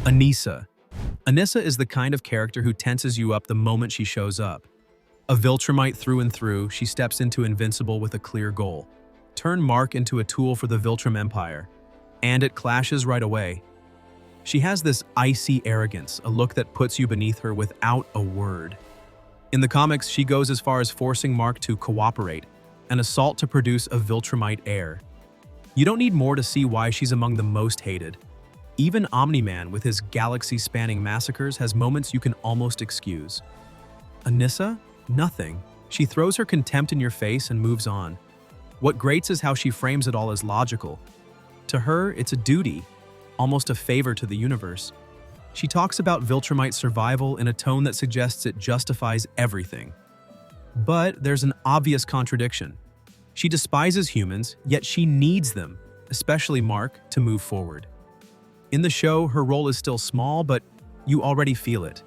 Anissa. Anissa is the kind of character who tenses you up the moment she shows up. A Viltrumite through and through, she steps into Invincible with a clear goal. Turn Mark into a tool for the Viltrum Empire. And it clashes right away. She has this icy arrogance, a look that puts you beneath her without a word. In the comics, she goes as far as forcing Mark to cooperate, an assault to produce a Viltrumite heir. You don't need more to see why she's among the most hated. Even Omn-Man, with his galaxy-spanning massacres, has moments you can almost excuse. Anissa? Nothing. She throws her contempt in your face and moves on. What grates is how she frames it all as logical. To her, it's a duty, almost a favor to the universe. She talks about Viltrumite survival in a tone that suggests it justifies everything. But there's an obvious contradiction. She despises humans, yet she needs them, especially Mark, to move forward. In the show, her role is still small, but you already feel it.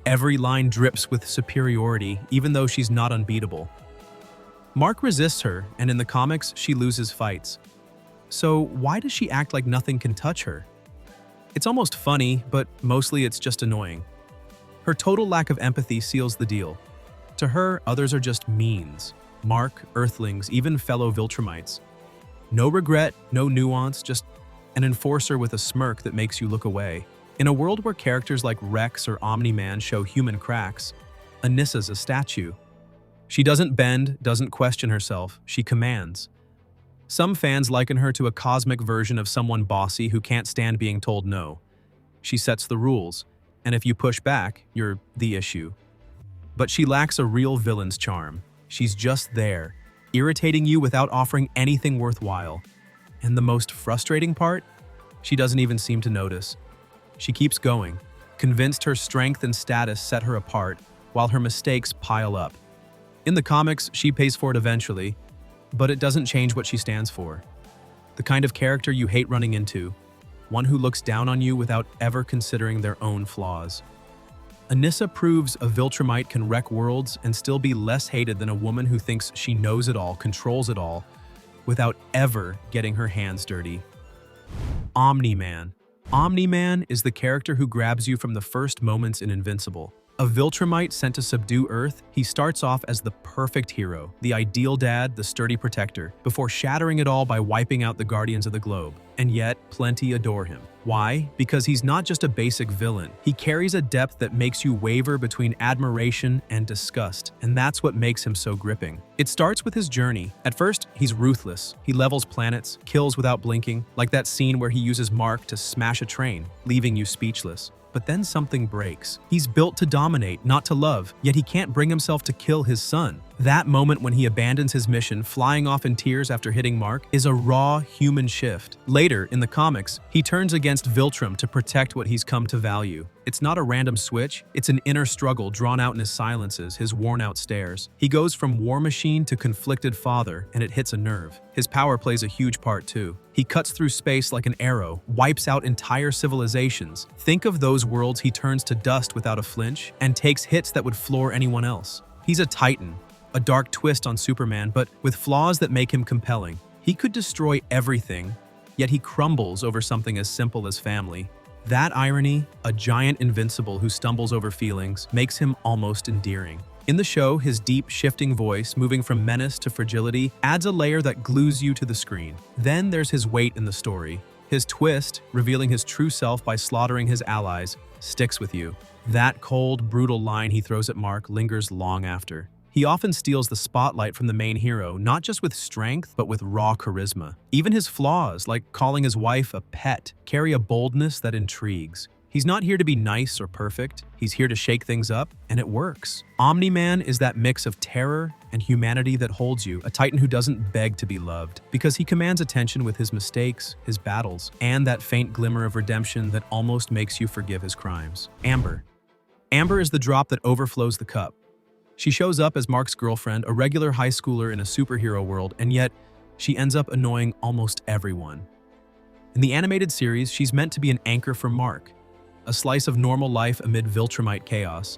Every line drips with superiority, even though she's not unbeatable. Mark resists her, and in the comics, she loses fights. So why does she act like nothing can touch her? It's almost funny, but mostly it's just annoying. Her total lack of empathy seals the deal. To her, others are just means. Mark, Earthlings, even fellow Viltrumites. No regret, no nuance, just an enforcer with a smirk that makes you look away. In a world where characters like Rex or Omn-Man show human cracks, Anissa's a statue. She doesn't bend, doesn't question herself, she commands. Some fans liken her to a cosmic version of someone bossy who can't stand being told no. She sets the rules, and if you push back, you're the issue. But she lacks a real villain's charm. She's just there, irritating you without offering anything worthwhile. And the most frustrating part? She doesn't even seem to notice. She keeps going, convinced her strength and status set her apart, while her mistakes pile up. In the comics, she pays for it eventually, but it doesn't change what she stands for. The kind of character you hate running into, one who looks down on you without ever considering their own flaws. Anissa proves a Viltrumite can wreck worlds and still be less hated than a woman who thinks she knows it all, controls it all, without ever getting her hands dirty. Omn-Man. Omn-Man is the character who grabs you from the first moments in Invincible. A Viltrumite sent to subdue Earth, he starts off as the perfect hero, the ideal dad, the sturdy protector, before shattering it all by wiping out the Guardians of the Globe. And yet, plenty adore him. Why? Because he's not just a basic villain. He carries a depth that makes you waver between admiration and disgust, and that's what makes him so gripping. It starts with his journey. At first, he's ruthless. He levels planets, kills without blinking, like that scene where he uses Mark to smash a train, leaving you speechless. But then something breaks. He's built to dominate, not to love, yet he can't bring himself to kill his son. That moment when he abandons his mission, flying off in tears after hitting Mark, is a raw human shift. Later, in the comics, he turns against Viltrum to protect what he's come to value. It's not a random switch, it's an inner struggle drawn out in his silences, his worn-out stares. He goes from war machine to conflicted father, and it hits a nerve. His power plays a huge part too. He cuts through space like an arrow, wipes out entire civilizations. Think of those worlds he turns to dust without a flinch, and takes hits that would floor anyone else. He's a titan, a dark twist on Superman, but with flaws that make him compelling. He could destroy everything, yet he crumbles over something as simple as family. That irony, a giant Invincible who stumbles over feelings, makes him almost endearing. In the show, his deep, shifting voice, moving from menace to fragility, adds a layer that glues you to the screen. Then there's his weight in the story. His twist, revealing his true self by slaughtering his allies, sticks with you. That cold, brutal line he throws at Mark lingers long after. He often steals the spotlight from the main hero, not just with strength, but with raw charisma. Even his flaws, like calling his wife a pet, carry a boldness that intrigues. He's not here to be nice or perfect. He's here to shake things up, and it works. Omn-Man is that mix of terror and humanity that holds you, a titan who doesn't beg to be loved, because he commands attention with his mistakes, his battles, and that faint glimmer of redemption that almost makes you forgive his crimes. Amber. Amber is the drop that overflows the cup. She shows up as Mark's girlfriend, a regular high schooler in a superhero world, and yet she ends up annoying almost everyone. In the animated series, she's meant to be an anchor for Mark, a slice of normal life amid Viltrumite chaos.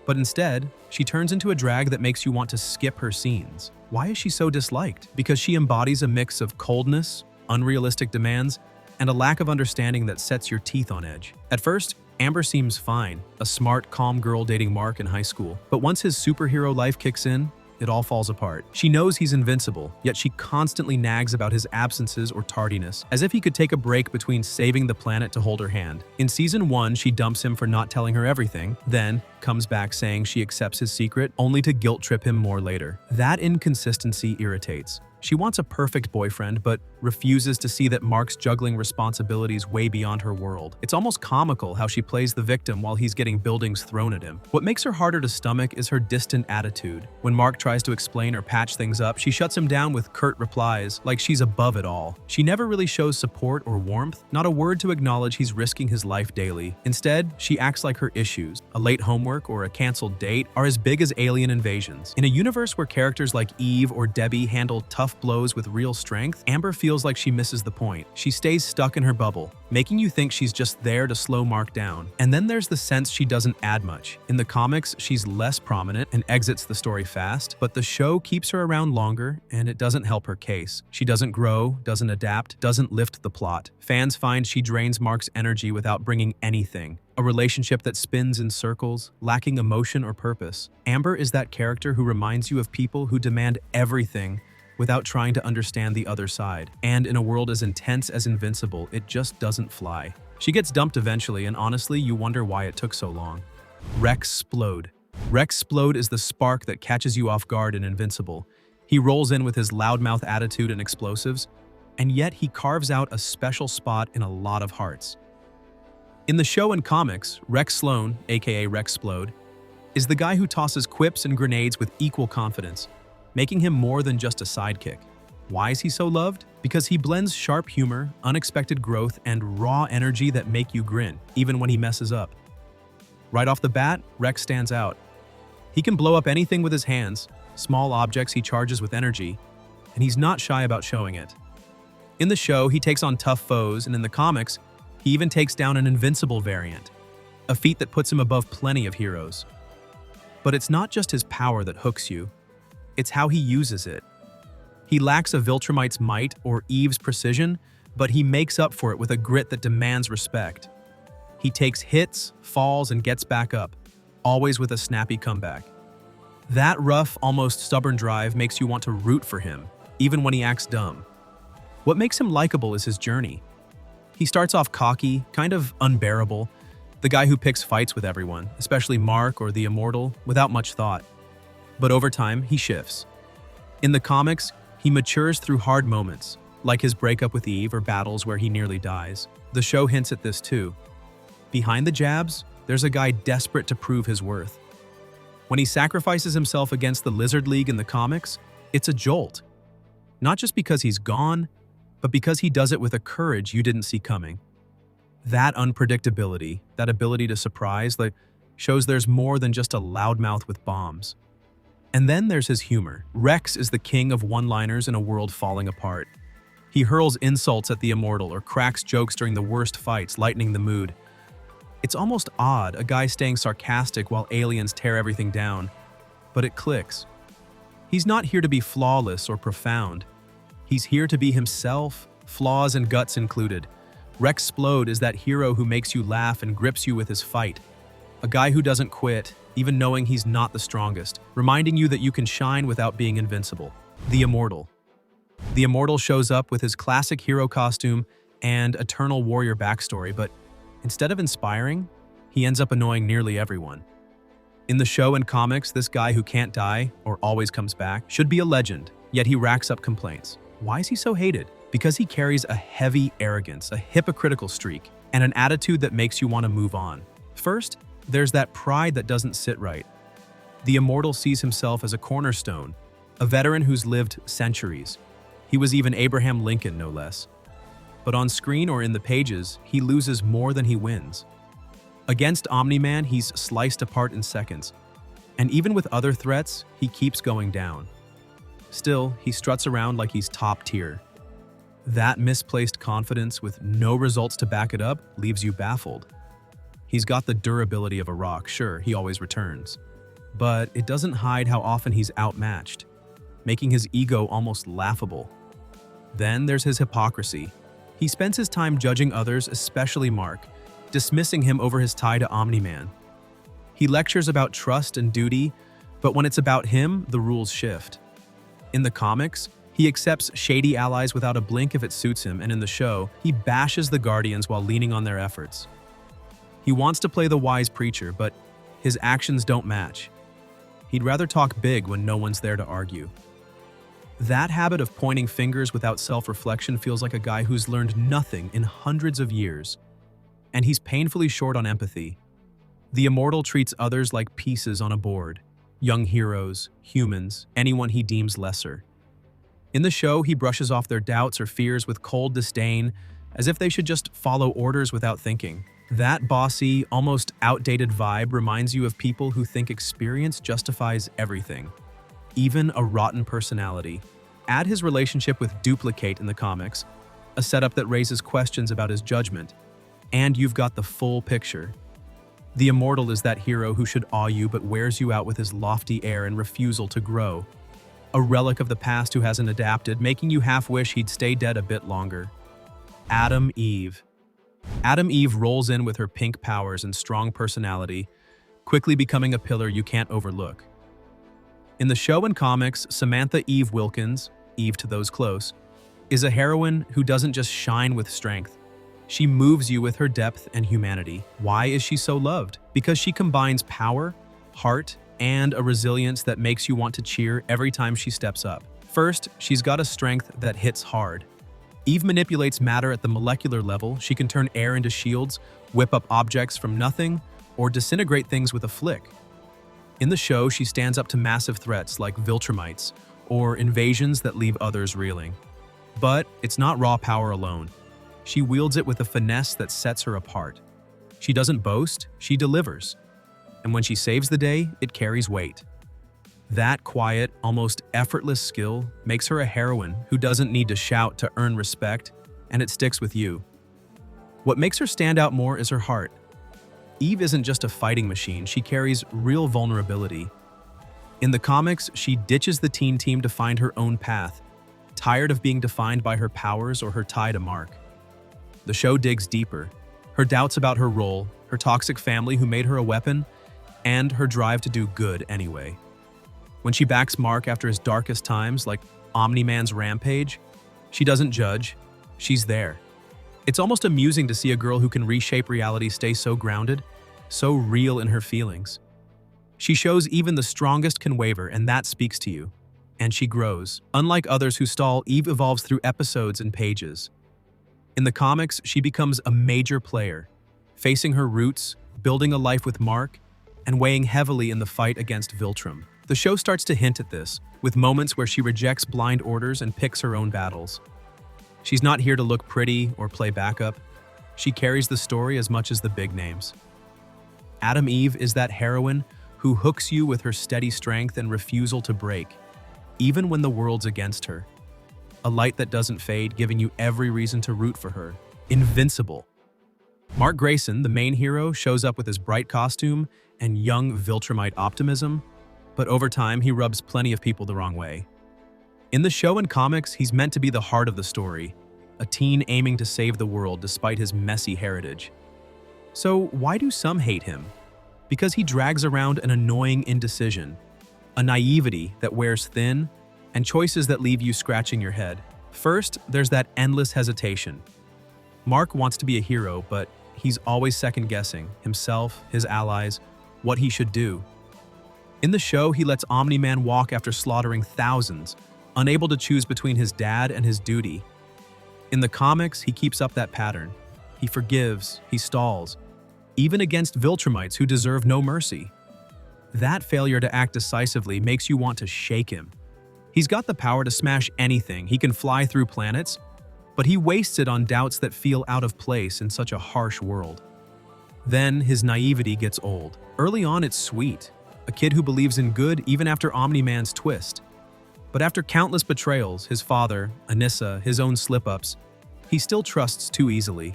But instead, she turns into a drag that makes you want to skip her scenes. Why is she so disliked? Because she embodies a mix of coldness, unrealistic demands, and a lack of understanding that sets your teeth on edge. At first, Amber seems fine, a smart, calm girl dating Mark in high school. But once his superhero life kicks in, it all falls apart. She knows he's invincible, yet she constantly nags about his absences or tardiness, as if he could take a break between saving the planet to hold her hand. In Season 1, she dumps him for not telling her everything, then comes back saying she accepts his secret, only to guilt-trip him more later. That inconsistency irritates. She wants a perfect boyfriend, but refuses to see that Mark's juggling responsibilities way beyond her world. It's almost comical how she plays the victim while he's getting buildings thrown at him. What makes her harder to stomach is her distant attitude. When Mark tries to explain or patch things up, she shuts him down with curt replies, like she's above it all. She never really shows support or warmth, not a word to acknowledge he's risking his life daily. Instead, she acts like her issues, a late homework or a canceled date, are as big as alien invasions. In a universe where characters like Eve or Debbie handle tough blows with real strength, Amber feels like she misses the point. She stays stuck in her bubble, making you think she's just there to slow Mark down. And then there's the sense she doesn't add much. In the comics, she's less prominent and exits the story fast, but the show keeps her around longer, and it doesn't help her case. She doesn't grow, doesn't adapt, doesn't lift the plot. Fans find she drains Mark's energy without bringing anything. A relationship that spins in circles, lacking emotion or purpose. Amber is that character who reminds you of people who demand everything without trying to understand the other side. And in a world as intense as Invincible, it just doesn't fly. She gets dumped eventually, and honestly, you wonder why it took so long. Splode. Splode is the spark that catches you off guard in Invincible. He rolls in with his loudmouth attitude and explosives, and yet he carves out a special spot in a lot of hearts. In the show and comics, Rex Sloan, aka Splode, is the guy who tosses quips and grenades with equal confidence, making him more than just a sidekick. Why is he so loved? Because he blends sharp humor, unexpected growth, and raw energy that make you grin, even when he messes up. Right off the bat, Rex stands out. He can blow up anything with his hands, small objects he charges with energy, and he's not shy about showing it. In the show, he takes on tough foes, and in the comics, he even takes down an Invincible variant, a feat that puts him above plenty of heroes. But it's not just his power that hooks you, it's how he uses it. He lacks a Viltrumite's might or Eve's precision, but he makes up for it with a grit that demands respect. He takes hits, falls, and gets back up, always with a snappy comeback. That rough, almost stubborn drive makes you want to root for him, even when he acts dumb. What makes him likable is his journey. He starts off cocky, kind of unbearable, the guy who picks fights with everyone, especially Mark or the Immortal, without much thought. But over time, he shifts. In the comics, he matures through hard moments, like his breakup with Eve or battles where he nearly dies. The show hints at this too. Behind the jabs, there's a guy desperate to prove his worth. When he sacrifices himself against the Lizard League in the comics, it's a jolt. Not just because he's gone, but because he does it with a courage you didn't see coming. That unpredictability, that ability to surprise, shows there's more than just a loudmouth with bombs. And then there's his humor. Rex is the king of one-liners in a world falling apart. He hurls insults at the Immortal or cracks jokes during the worst fights, lightening the mood. It's almost odd, a guy staying sarcastic while aliens tear everything down. But it clicks. He's not here to be flawless or profound. He's here to be himself, flaws and guts included. Splode is that hero who makes you laugh and grips you with his fight. A guy who doesn't quit, even knowing he's not the strongest, reminding you that you can shine without being invincible. The Immortal. The Immortal shows up with his classic hero costume and eternal warrior backstory, but instead of inspiring, he ends up annoying nearly everyone. In the show and comics, this guy who can't die, or always comes back, should be a legend, yet he racks up complaints. Why is he so hated? Because he carries a heavy arrogance, a hypocritical streak, and an attitude that makes you want to move on. First, there's that pride that doesn't sit right. The Immortal sees himself as a cornerstone, a veteran who's lived centuries. He was even Abraham Lincoln, no less. But on screen or in the pages, he loses more than he wins. Against Omn-Man, he's sliced apart in seconds. And even with other threats, he keeps going down. Still, he struts around like he's top tier. That misplaced confidence with no results to back it up leaves you baffled. He's got the durability of a rock, sure, he always returns. But it doesn't hide how often he's outmatched, making his ego almost laughable. Then there's his hypocrisy. He spends his time judging others, especially Mark, dismissing him over his tie to Omn-Man. He lectures about trust and duty, but when it's about him, the rules shift. In the comics, he accepts shady allies without a blink if it suits him, and in the show, he bashes the Guardians while leaning on their efforts. He wants to play the wise preacher, but his actions don't match. He'd rather talk big when no one's there to argue. That habit of pointing fingers without self-reflection feels like a guy who's learned nothing in hundreds of years. And he's painfully short on empathy. The Immortal treats others like pieces on a board. Young heroes, humans, anyone he deems lesser. In the show, he brushes off their doubts or fears with cold disdain, as if they should just follow orders without thinking. That bossy, almost outdated vibe reminds you of people who think experience justifies everything, even a rotten personality. Add his relationship with Duplicate in the comics, a setup that raises questions about his judgment, and you've got the full picture. The Immortal is that hero who should awe you but wears you out with his lofty air and refusal to grow. A relic of the past who hasn't adapted, making you half wish he'd stay dead a bit longer. Atom Eve. Atom Eve rolls in with her pink powers and strong personality, quickly becoming a pillar you can't overlook. In the show and comics, Samantha Eve Wilkins, Eve to those close, is a heroine who doesn't just shine with strength. She moves you with her depth and humanity. Why is she so loved? Because she combines power, heart, and a resilience that makes you want to cheer every time she steps up. First, she's got a strength that hits hard. Eve manipulates matter at the molecular level. She can turn air into shields, whip up objects from nothing, or disintegrate things with a flick. In the show, she stands up to massive threats like Viltrumites or invasions that leave others reeling. But it's not raw power alone. She wields it with a finesse that sets her apart. She doesn't boast, she delivers. And when she saves the day, it carries weight. That quiet, almost effortless skill makes her a heroine who doesn't need to shout to earn respect, and it sticks with you. What makes her stand out more is her heart. Eve isn't just a fighting machine, she carries real vulnerability. In the comics, she ditches the teen team to find her own path, tired of being defined by her powers or her tie to Mark. The show digs deeper. Her doubts about her role, her toxic family who made her a weapon, and her drive to do good anyway. When she backs Mark after his darkest times, like Omni-Man's rampage, she doesn't judge, she's there. It's almost amusing to see a girl who can reshape reality stay so grounded, so real in her feelings. She shows even the strongest can waver, and that speaks to you. And she grows. Unlike others who stall, Eve evolves through episodes and pages. In the comics, she becomes a major player, facing her roots, building a life with Mark, and weighing heavily in the fight against Viltrum. The show starts to hint at this, with moments where she rejects blind orders and picks her own battles. She's not here to look pretty or play backup. She carries the story as much as the big names. Atom Eve is that heroine who hooks you with her steady strength and refusal to break, even when the world's against her. A light that doesn't fade, giving you every reason to root for her. Invincible. Mark Grayson, the main hero, shows up with his bright costume and young Viltrumite optimism, but over time he rubs plenty of people the wrong way. In the show and comics, he's meant to be the heart of the story, a teen aiming to save the world despite his messy heritage. So why do some hate him? Because he drags around an annoying indecision, a naivety that wears thin, and choices that leave you scratching your head. First, there's that endless hesitation. Mark wants to be a hero, but he's always second-guessing himself, his allies, what he should do. In the show, he lets Omni-Man walk after slaughtering thousands, unable to choose between his dad and his duty. In the comics, he keeps up that pattern. He forgives, he stalls, even against Viltrumites who deserve no mercy. That failure to act decisively makes you want to shake him. He's got the power to smash anything, he can fly through planets, but he wastes it on doubts that feel out of place in such a harsh world. Then his naivety gets old. Early on, it's sweet, a kid who believes in good even after Omni-Man's twist. But after countless betrayals, his father, Anissa, his own slip-ups, he still trusts too easily.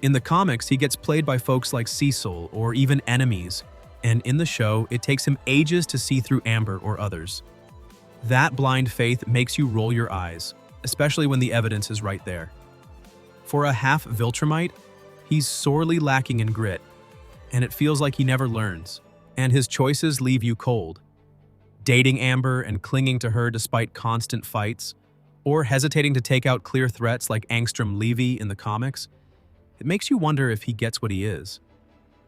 In the comics, he gets played by folks like Cecil or even enemies, and in the show, it takes him ages to see through Amber or others. That blind faith makes you roll your eyes, especially when the evidence is right there. For a half Viltrumite, he's sorely lacking in grit, and it feels like he never learns, and his choices leave you cold. Dating Amber and clinging to her despite constant fights, or hesitating to take out clear threats like Angstrom Levy in the comics, it makes you wonder if he gets what he is.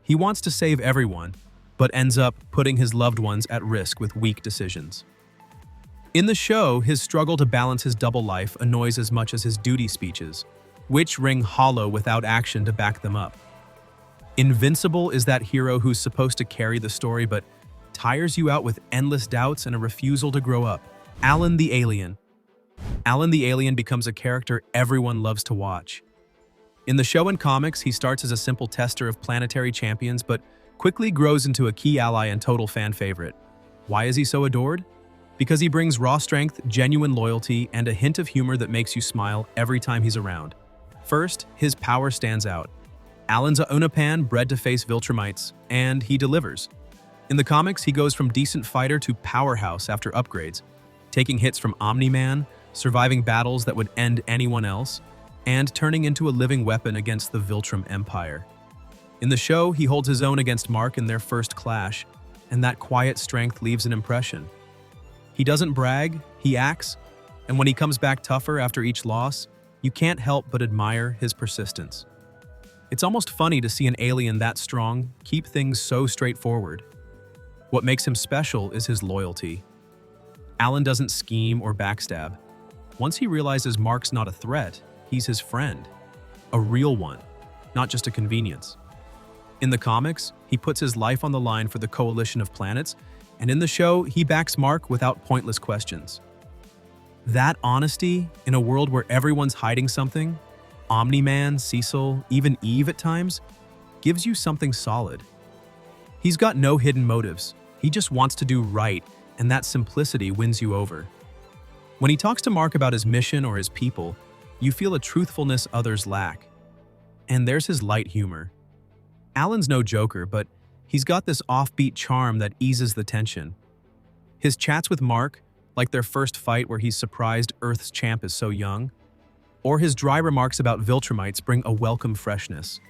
He wants to save everyone, but ends up putting his loved ones at risk with weak decisions. In the show, his struggle to balance his double life annoys as much as his duty speeches, which ring hollow without action to back them up. Invincible is that hero who's supposed to carry the story but tires you out with endless doubts and a refusal to grow up. Alan the Alien. Alan the Alien becomes a character everyone loves to watch. In the show and comics, he starts as a simple tester of planetary champions but quickly grows into a key ally and total fan favorite. Why is he so adored? Because he brings raw strength, genuine loyalty, and a hint of humor that makes you smile every time he's around. First, his power stands out. Alan's a Omn-Man bred to face Viltrumites, and he delivers. In the comics, he goes from decent fighter to powerhouse after upgrades, taking hits from Omn-Man, surviving battles that would end anyone else, and turning into a living weapon against the Viltrum Empire. In the show, he holds his own against Mark in their first clash, and that quiet strength leaves an impression. He doesn't brag, he acts, and when he comes back tougher after each loss, you can't help but admire his persistence. It's almost funny to see an alien that strong keep things so straightforward. What makes him special is his loyalty. Alan doesn't scheme or backstab. Once he realizes Mark's not a threat, he's his friend. A real one, not just a convenience. In the comics, he puts his life on the line for the coalition of planets, and in the show, he backs Mark without pointless questions. That honesty, in a world where everyone's hiding something, Omn-Man, Cecil, even Eve at times, gives you something solid. He's got no hidden motives. He just wants to do right, and that simplicity wins you over. When he talks to Mark about his mission or his people, you feel a truthfulness others lack. And there's his light humor. Alan's no joker, but he's got this offbeat charm that eases the tension. His chats with Mark, like their first fight where he's surprised Earth's champ is so young, or his dry remarks about Viltrumites bring a welcome freshness.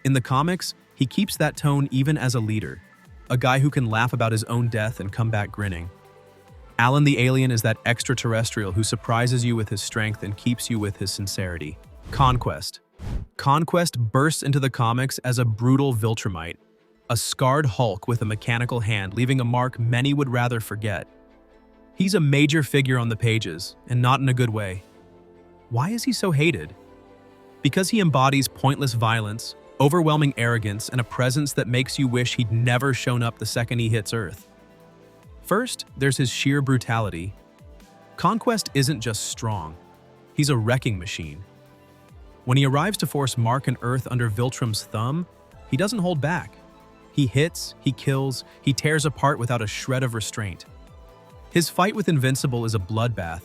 In the comics, he keeps that tone even as a leader, a guy who can laugh about his own death and come back grinning. Alan the Alien is that extraterrestrial who surprises you with his strength and keeps you with his sincerity. Conquest. Conquest bursts into the comics as a brutal Viltrumite, a scarred Hulk with a mechanical hand, leaving a mark many would rather forget. He's a major figure on the pages, and not in a good way. Why is he so hated? Because he embodies pointless violence, overwhelming arrogance, and a presence that makes you wish he'd never shown up the second he hits Earth. First, there's his sheer brutality. Conquest isn't just strong, he's a wrecking machine. When he arrives to force Mark and Earth under Viltrum's thumb, he doesn't hold back. He hits, he kills, he tears apart without a shred of restraint. His fight with Invincible is a bloodbath.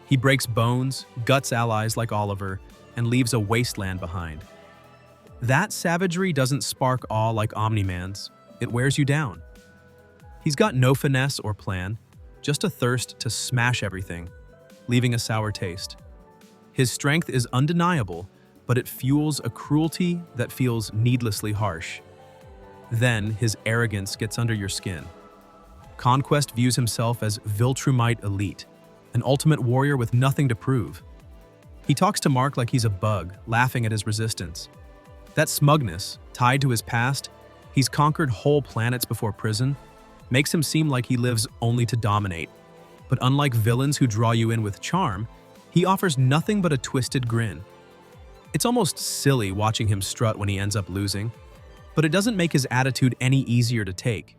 He breaks bones, guts allies like Oliver, and leaves a wasteland behind. That savagery doesn't spark awe like Omn-Man's. It wears you down. He's got no finesse or plan, just a thirst to smash everything, leaving a sour taste. His strength is undeniable, but it fuels a cruelty that feels needlessly harsh. Then his arrogance gets under your skin. Conquest views himself as Viltrumite elite, an ultimate warrior with nothing to prove. He talks to Mark like he's a bug, laughing at his resistance. That smugness, tied to his past, he's conquered whole planets before prison, makes him seem like he lives only to dominate. But unlike villains who draw you in with charm, he offers nothing but a twisted grin. It's almost silly watching him strut when he ends up losing, but it doesn't make his attitude any easier to take.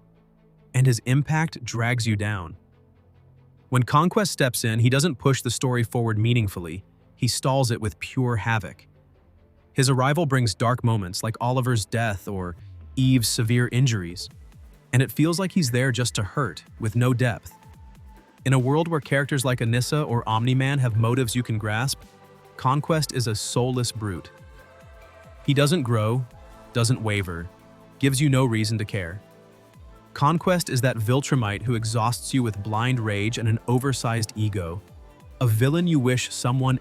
And his impact drags you down. When Conquest steps in, he doesn't push the story forward meaningfully, he stalls it with pure havoc. His arrival brings dark moments like Oliver's death or Eve's severe injuries, and it feels like he's there just to hurt, with no depth. In a world where characters like Anissa or Omn-Man have motives you can grasp, Conquest is a soulless brute. He doesn't grow, doesn't waver, gives you no reason to care. Conquest is that Viltrumite who exhausts you with blind rage and an oversized ego, a villain you wish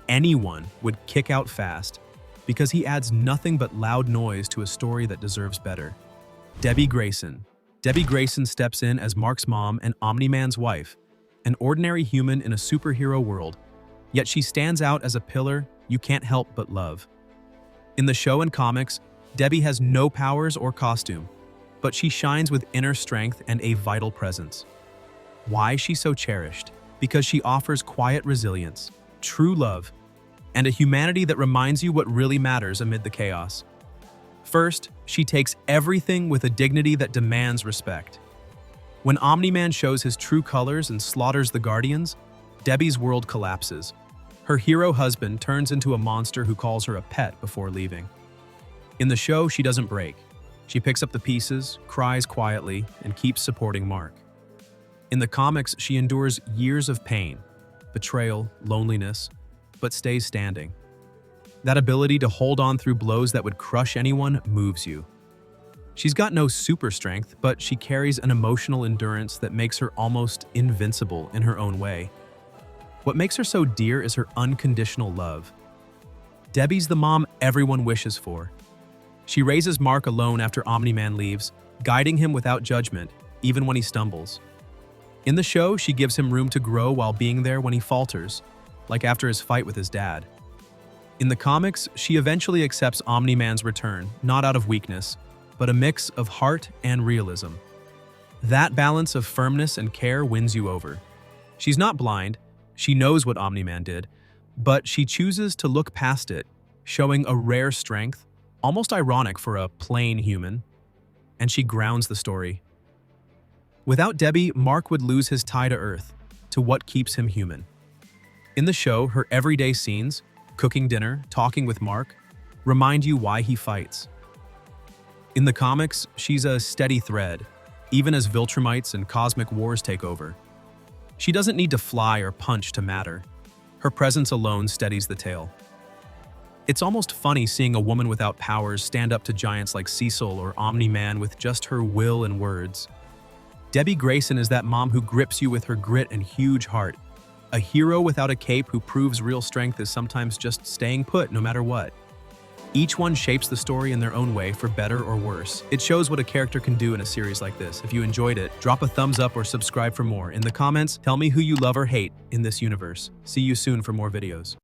anyone would kick out fast. because he adds nothing but loud noise to a story that deserves better. Debbie Grayson. Debbie Grayson steps in as Mark's mom and Omni-Man's wife, an ordinary human in a superhero world, yet she stands out as a pillar you can't help but love. In the show and comics, Debbie has no powers or costume, but she shines with inner strength and a vital presence. Why is she so cherished? Because she offers quiet resilience, true love, and a humanity that reminds you what really matters amid the chaos. First, she takes everything with a dignity that demands respect. When Omni-Man shows his true colors and slaughters the Guardians, Debbie's world collapses. Her hero husband turns into a monster who calls her a pet before leaving. In the show, she doesn't break. She picks up the pieces, cries quietly, and keeps supporting Mark. In the comics, she endures years of pain, betrayal, loneliness, but stays standing. That ability to hold on through blows that would crush anyone moves you. She's got no super strength, but she carries an emotional endurance that makes her almost invincible in her own way. What makes her so dear is her unconditional love. Debbie's the mom everyone wishes for. She raises Mark alone after Omni-Man leaves, guiding him without judgment, even when he stumbles. In the show, she gives him room to grow while being there when he falters, like after his fight with his dad. In the comics, she eventually accepts Omni-Man's return, not out of weakness, but a mix of heart and realism. That balance of firmness and care wins you over. She's not blind, she knows what Omni-Man did, but she chooses to look past it, showing a rare strength, almost ironic for a plain human, and she grounds the story. Without Debbie, Mark would lose his tie to Earth, to what keeps him human. In the show, her everyday scenes, cooking dinner, talking with Mark, remind you why he fights. In the comics, she's a steady thread, even as Viltrumites and cosmic wars take over. She doesn't need to fly or punch to matter. Her presence alone steadies the tale. It's almost funny seeing a woman without powers stand up to giants like Cecil or Omni-Man with just her will and words. Debbie Grayson is that mom who grips you with her grit and huge heart. A hero without a cape who proves real strength is sometimes just staying put no matter what. Each one shapes the story in their own way, for better or worse. It shows what a character can do in a series like this. If you enjoyed it, drop a thumbs up or subscribe for more. In the comments, tell me who you love or hate in this universe. See you soon for more videos.